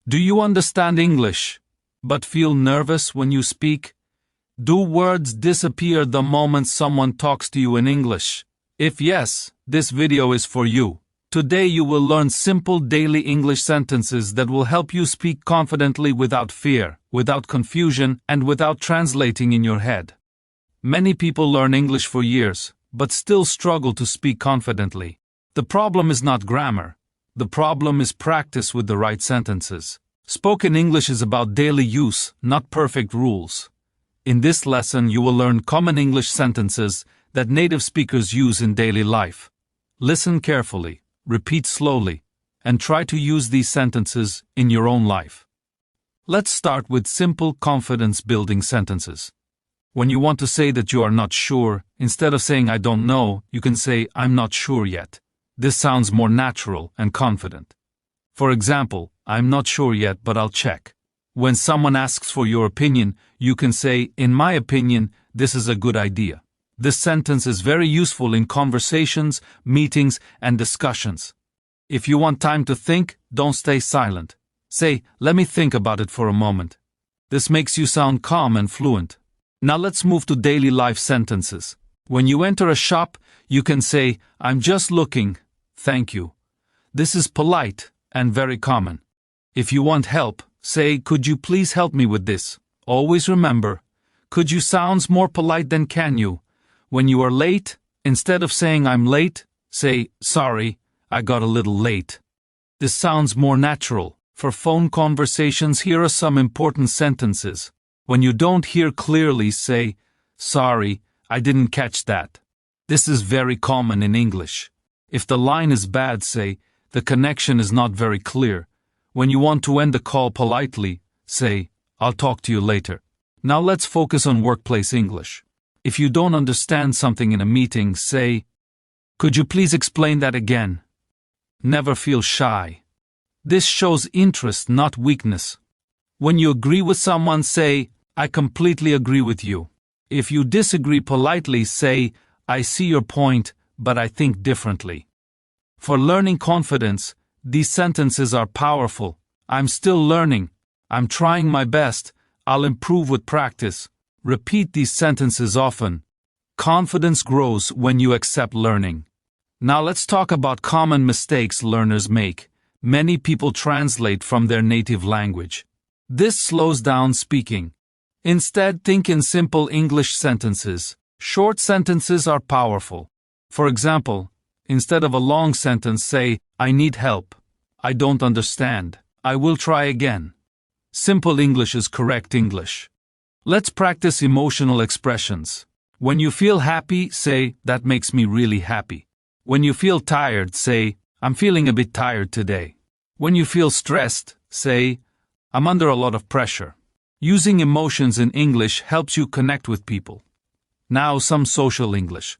Do you understand English, but feel nervous when you speak? Do words disappear the moment someone talks to you in English? If yes, this video is for you. Today you will learn simple daily English sentences that will help you speak confidently without fear, without confusion, and without translating in your head. Many people learn English for years, but still struggle to speak confidently. The problem is not grammar. The problem is practice with the right sentences. Spoken English is about daily use, not perfect rules. In this lesson, you will learn common English sentences that native speakers use in daily life. Listen carefully, repeat slowly, and try to use these sentences in your own life. Let's start with simple confidence-building sentences. When you want to say that you are not sure, instead of saying I don't know, you can say I'm not sure yet. This sounds more natural and confident. For example, I'm not sure yet, but I'll check. When someone asks for your opinion, you can say, in my opinion, this is a good idea. This sentence is very useful in conversations, meetings, and discussions. If you want time to think, don't stay silent. Say, let me think about it for a moment. This makes you sound calm and fluent. Now let's move to daily life sentences. When you enter a shop, you can say, I'm just looking. Thank you. This is polite and very common. If you want help, say, could you please help me with this? Always remember, could you sounds more polite than can you. When you are late, instead of saying I'm late, say, sorry, I got a little late. This sounds more natural. For phone conversations, here are some important sentences. When you don't hear clearly, say, sorry, I didn't catch that. This is very common in English. If the line is bad, say, the connection is not very clear. When you want to end the call politely, say, I'll talk to you later. Now let's focus on workplace English. If you don't understand something in a meeting, say, could you please explain that again? Never feel shy. This shows interest, not weakness. When you agree with someone, say, I completely agree with you. If you disagree politely, say, I see your point, but I think differently. For learning confidence, these sentences are powerful. I'm still learning. I'm trying my best. I'll improve with practice. Repeat these sentences often. Confidence grows when you accept learning. Now let's talk about common mistakes learners make. Many people translate from their native language. This slows down speaking. Instead, think in simple English sentences. Short sentences are powerful. For example, instead of a long sentence, say, I need help. I don't understand. I will try again. Simple English is correct English. Let's practice emotional expressions. When you feel happy, say, that makes me really happy. When you feel tired, say, I'm feeling a bit tired today. When you feel stressed, say, I'm under a lot of pressure. Using emotions in English helps you connect with people. Now some social English.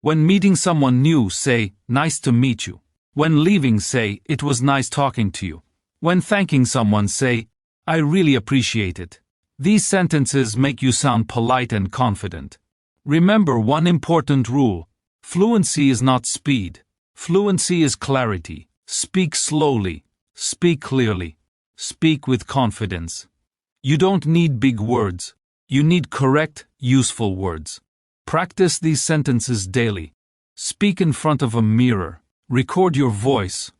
When meeting someone new, say, nice to meet you. When leaving, say, it was nice talking to you. When thanking someone, say, I really appreciate it. These sentences make you sound polite and confident. Remember one important rule. Fluency is not speed. Fluency is clarity. Speak slowly. Speak clearly. Speak with confidence. You don't need big words. You need correct, useful words. Practice these sentences daily. Speak in front of a mirror. Record your voice.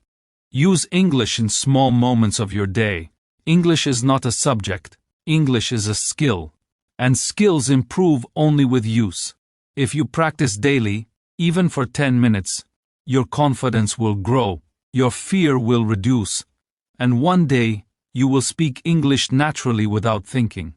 Use English in small moments of your day. English is not a subject. English is a skill. And skills improve only with use. If you practice daily, even for 10 minutes, your confidence will grow, your fear will reduce, and one day, you will speak English naturally without thinking.